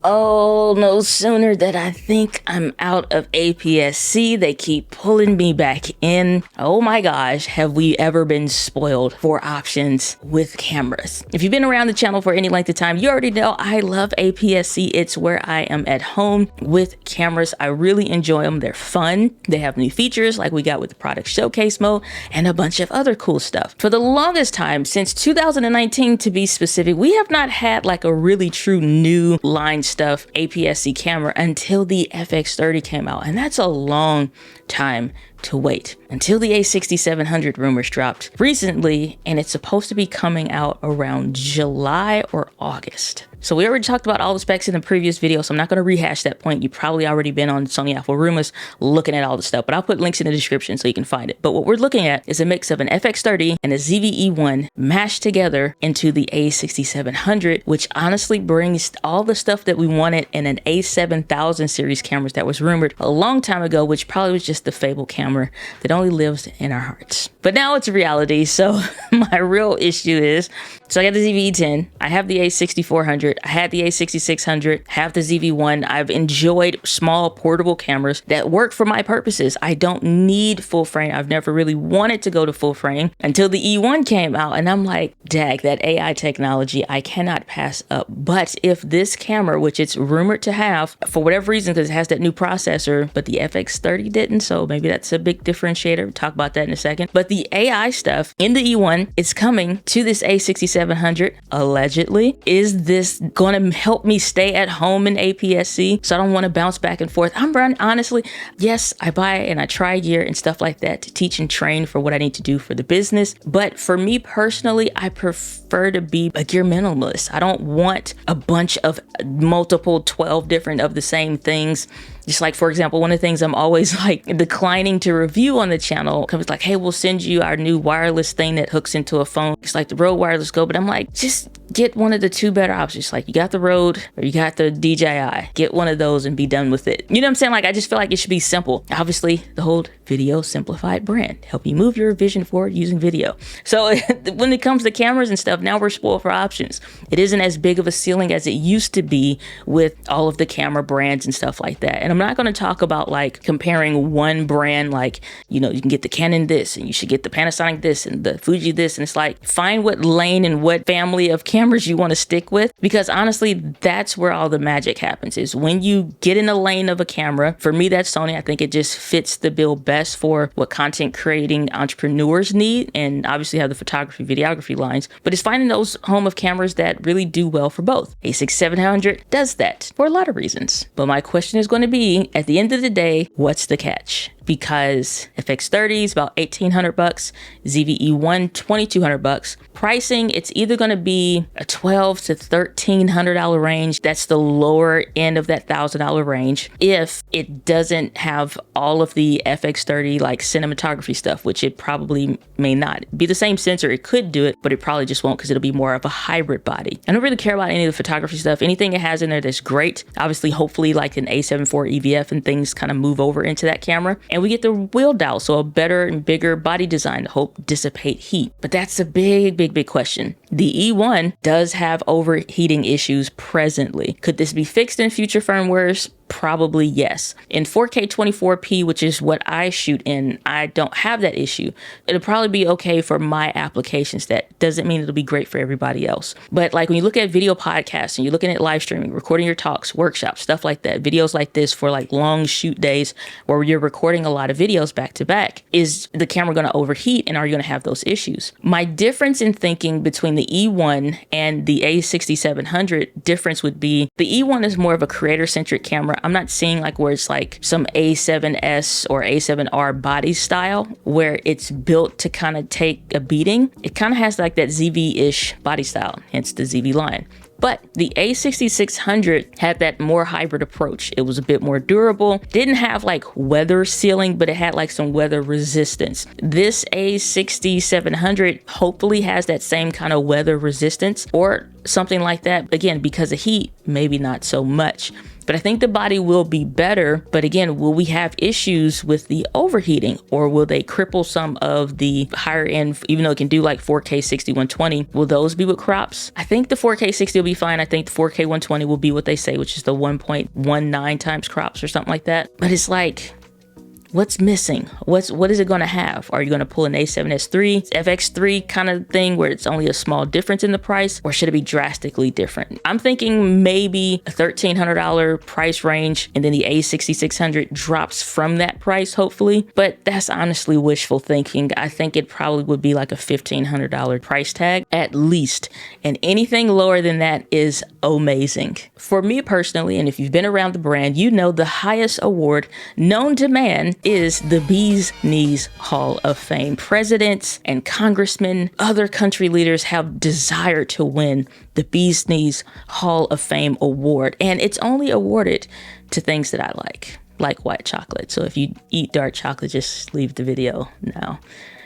Oh, no sooner that I think I'm out of APS-C, they keep pulling me back in. Oh my gosh, have we ever been spoiled for options with cameras? If you've been around the channel for any length of time, you already know I love APS-C. It's where I am at home with cameras. I really enjoy them. They're fun. They have new features like we got with the product showcase mode and a bunch of other cool stuff. For the longest time, since 2019 to be specific, we have not had like a really true new line stuff APS-C camera until the FX30 came out, and that's a long time to wait until the A6700 Rumors dropped recently, and it's supposed to be coming out around July or August. So we already talked about all the specs in the previous video, so I'm not going to rehash that point. You've probably already been on Sony Alpha Rumors looking at all the stuff, but I'll put links in the description so you can find it. But what we're looking at is a mix of an FX30 and a ZV-E1 mashed together into the A6700, which honestly brings all the stuff that we wanted in an A7000 series cameras that was rumored a long time ago, which probably was just the fabled camera that only lives in our hearts. But now it's reality. So my real issue is, so I got the ZV-E10, I have the A6400, I had the A6600, have the ZV-1. I've enjoyed small portable cameras that work for my purposes. I don't need full frame. I've never really wanted to go to full frame until the E1 came out, and I'm like, dag, that AI technology I cannot pass up. But if this camera, which it's rumored to have, for whatever reason, because it has that new processor, but the FX30 didn't, so maybe that's a big differentiator. We'll talk about that in a second. But the AI stuff in the E1 is coming to this A6700, allegedly. Is this going to help me stay at home in APS-C so I don't want to bounce back and forth? I'm honestly, yes, I buy and I try gear and stuff like that to teach and train for what I need to do for the business. But for me personally, I prefer to be a gear minimalist. I don't want a bunch of multiple 12 different of the same things. Just like, for example, one of the things I'm always like declining to review on the channel comes like, hey, we'll send you our new wireless thing that hooks into a phone. It's like the Rode Wireless Go, but I'm like, just get one of the two better options. Like, you got the Rode or you got the DJI. Get one of those and be done with it. You know what I'm saying? Like, I just feel like it should be simple. Obviously, the whole video simplified brand, help you move your vision forward using video. So when it comes to cameras and stuff, now we're spoiled for options. It isn't as big of a ceiling as it used to be with all of the camera brands and stuff like that. And I'm not going to talk about like comparing one brand, like, you know, you can get the Canon this and you should get the Panasonic this and the Fuji this. And it's like, find what lane and what family of cameras you want to stick with, because honestly, that's where all the magic happens, is when you get in a lane of a camera. For me, that's Sony. I think it just fits the bill best for what content creating entrepreneurs need, and obviously have the photography, videography lines, but it's finding those home of cameras that really do well for both. A6700 does that for a lot of reasons. But my question is going to be, at the end of the day, what's the catch? Because FX30 is about $1,800, ZV-E1 $2,200. Pricing, it's either going to be a $1,200 to $1,300 range. That's the lower end of that $1,000 range. If it doesn't have all of the FX30 like cinematography stuff, which it probably may not be the same sensor. It could do it, but it probably just won't, because it'll be more of a hybrid body. I don't really care about any of the photography stuff. Anything it has in there that's great. Obviously, hopefully like an A74 EVF and things kind of move over into that camera. And we get the wheel dowel, so a better and bigger body design to help dissipate heat. But that's a big question. The E1 does have overheating issues presently. Could this be fixed in future firmwares? Probably yes. In 4K 24p, which is what I shoot in, I don't have that issue. It'll probably be okay for my applications. That doesn't mean it'll be great for everybody else. But like when you look at video podcasts and you're looking at live streaming, recording your talks, workshops, stuff like that, videos like this for like long shoot days where you're recording a lot of videos back to back, is the camera going to overheat, and are you going to have those issues? My difference in thinking between the E1 and the A6700 difference would be the E1 is more of a creator-centric camera. I'm not seeing like where it's like some A7S or A7R body style where it's built to kind of take a beating. It kind of has like that ZV-ish body style, hence the ZV line. But the A6600 had that more hybrid approach. It was a bit more durable, didn't have like weather sealing, but it had like some weather resistance. This A6700 hopefully has that same kind of weather resistance, or something like that. Again, because of heat, maybe not so much. But I think the body will be better. But again, will we have issues with the overheating, or will they cripple some of the higher end, even though it can do like 4K 60 120? Will those be with crops? I think the 4K 60 will be fine. I think the 4K 120 will be what they say, which is the 1.19 times crops or something like that. But it's like, what's missing? What is it going to have? Are you going to pull an A7S III, FX3 kind of thing where it's only a small difference in the price, or should it be drastically different? I'm thinking maybe a $1,300 price range, and then the A6600 drops from that price, hopefully. But that's honestly wishful thinking. I think it probably would be like a $1,500 price tag at least, and anything lower than that is amazing. For me personally, and if you've been around the brand, you know the highest award known to man is the Bee's Knees Hall of Fame. Presidents and congressmen, other country leaders have desired to win the Bee's Knees Hall of Fame award. And it's only awarded to things that I like white chocolate. So if you eat dark chocolate, just leave the video now.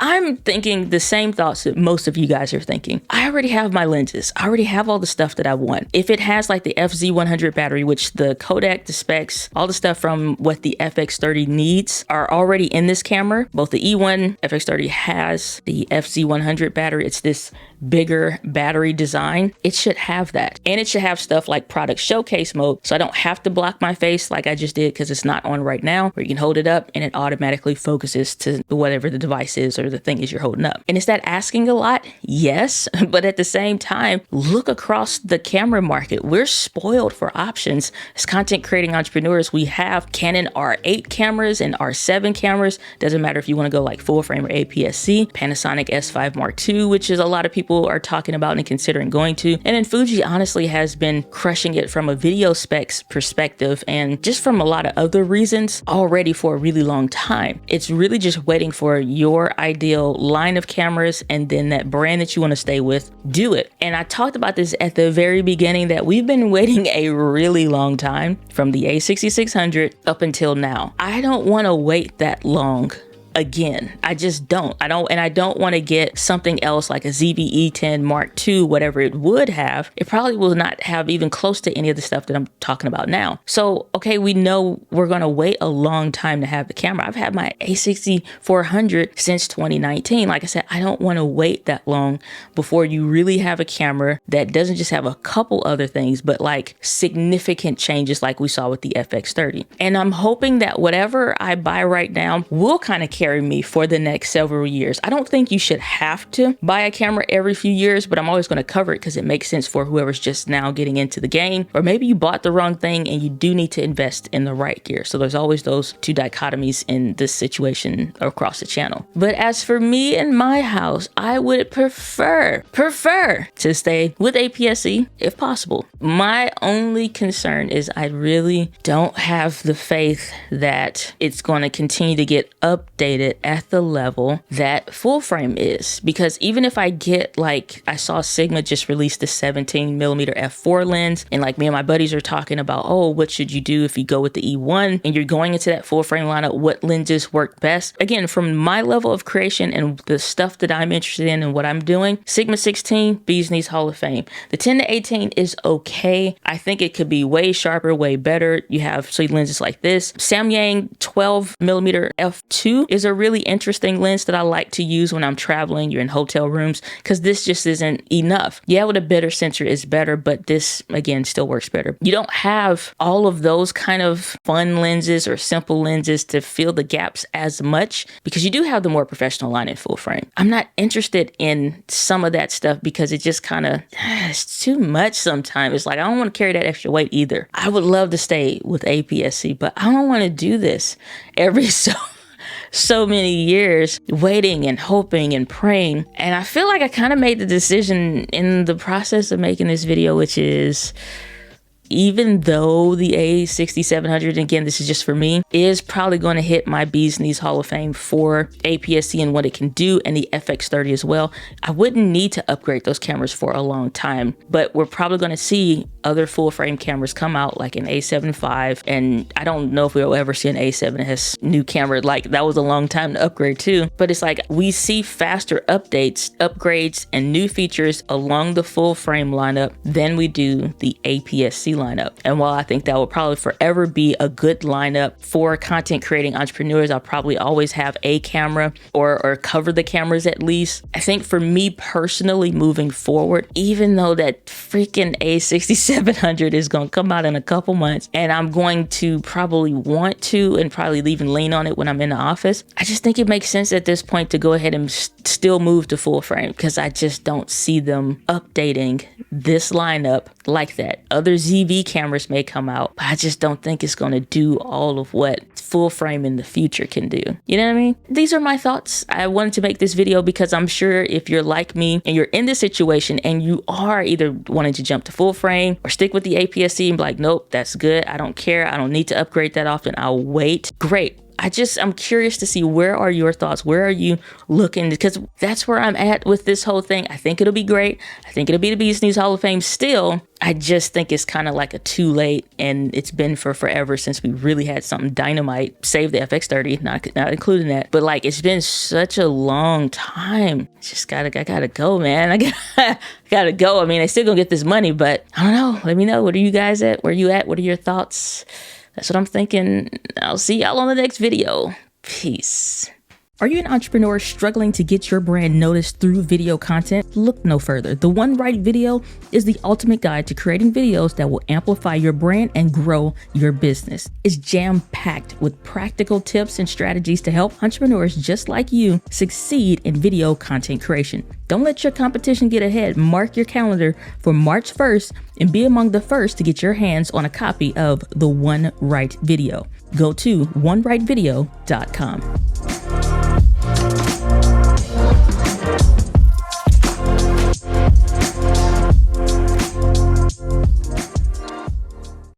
I'm thinking the same thoughts that most of you guys are thinking. I already have my lenses. I already have all the stuff that I want. If it has like the FZ100 battery, which the codec, the specs, all the stuff from what the FX30 needs are already in this camera. Both the E1 FX30 has the FZ100 battery. It's this bigger battery design. It should have that. And it should have stuff like product showcase mode. So I don't have to block my face like I just did, because it's not on right now, where you can hold it up and it automatically focuses to whatever the device is or the thing is you're holding up. And is that asking a lot? Yes. But at the same time, look across the camera market. We're spoiled for options. As content creating entrepreneurs, we have Canon R8 cameras and R7 cameras. Doesn't matter if you want to go like full frame or APS-C. Panasonic S5 Mark II, which is a lot of people are talking about and considering going to. And then Fuji honestly has been crushing it from a video specs perspective, and just from a lot of other reasons already for a really long time. It's really just waiting for your ideal line of cameras, and then that brand that you want to stay with, do it. And I talked about this at the very beginning, that we've been waiting a really long time from the A6600 up until now. I don't want to wait that long again. I just don't. I don't want to get something else like a ZV-E10 Mark II, whatever it would have. It probably will not have even close to any of the stuff that I'm talking about now. So, okay, we know we're going to wait a long time to have the camera. I've had my A6400 since 2019. Like I said, I don't want to wait that long before you really have a camera that doesn't just have a couple other things, but like significant changes like we saw with the FX30. And I'm hoping that whatever I buy right now will kind of carry me for the next several years. I don't think you should have to buy a camera every few years, but I'm always going to cover it because it makes sense for whoever's just now getting into the game, or maybe you bought the wrong thing and you do need to invest in the right gear. So there's always those two dichotomies in this situation across the channel. But as for me and my house, I would prefer to stay with APS-C if possible. My only concern is I really don't have the faith that it's going to continue to get updated at the level that full frame is, because even if I get, like, I saw Sigma just released the 17mm f4 lens, and like me and my buddies are talking about, oh, what should you do if you go with the E1 and you're going into that full frame lineup, what lenses work best? Again, from my level of creation and the stuff that I'm interested in and what I'm doing, Sigma 16, Bee's Knees Hall of Fame. The 10 to 18 is okay. I think it could be way sharper, way better. You have sweet lenses like this. Samyang 12mm f2 is a really interesting lens that I like to use when I'm traveling, you're in hotel rooms, because this just isn't enough. Yeah, with a better sensor is better, but this, again, still works better. You don't have all of those kind of fun lenses or simple lenses to fill the gaps as much, because you do have the more professional line in full frame. I'm not interested in some of that stuff because it just kind of, it's too much sometimes. It's like, I don't want to carry that extra weight either. I would love to stay with APS-C, but I don't want to do this every so many years waiting and hoping and praying. And I feel like I kind of made the decision in the process of making this video, which is even though the A6700, again, this is just for me, is probably going to hit my Bee's Knees Hall of Fame for APS-C and what it can do, and the FX30 as well, I wouldn't need to upgrade those cameras for a long time. But we're probably going to see other full frame cameras come out, like an A7 IV, and I don't know if we'll ever see an A7 that has new camera. Like, that was a long time to upgrade too. But it's like we see faster updates, upgrades, and new features along the full frame lineup than we do the APS-C lineup. And while I think that will probably forever be a good lineup for content creating entrepreneurs, I'll probably always have a camera or cover the cameras at least. I think for me personally, moving forward, even though that freaking A6700 is going to come out in a couple months and I'm going to probably want to and probably even lean on it when I'm in the office, I just think it makes sense at this point to go ahead and still move to full frame, because I just don't see them updating this lineup like that. Other ZV cameras may come out, but I just don't think it's going to do all of what full frame in the future can do. You know what I mean? These are my thoughts. I wanted to make this video because I'm sure if you're like me and you're in this situation and you are either wanting to jump to full frame or stick with the APS-C and be like, nope, that's good, I don't care, I don't need to upgrade that often, I'll wait. Great. I'm curious to see, where are your thoughts? Where are you looking? Because that's where I'm at with this whole thing. I think it'll be great. I think it'll be the Bee's Knees Hall of Fame still. I just think it's kind of like a too late, and it's been for forever since we really had something dynamite. Save the FX30, not including that. But like, it's been such a long time. I gotta go, man. I gotta go. I mean, I still gonna get this money, but I don't know. Let me know. What are you guys at? Where are you at? What are your thoughts? That's what I'm thinking. I'll see y'all on the next video. Peace. Are you an entrepreneur struggling to get your brand noticed through video content? Look no further. The One Right Video is the ultimate guide to creating videos that will amplify your brand and grow your business. It's jam-packed with practical tips and strategies to help entrepreneurs just like you succeed in video content creation. Don't let your competition get ahead. Mark your calendar for March 1st and be among the first to get your hands on a copy of the One Right Video. Go to onerightvideo.com.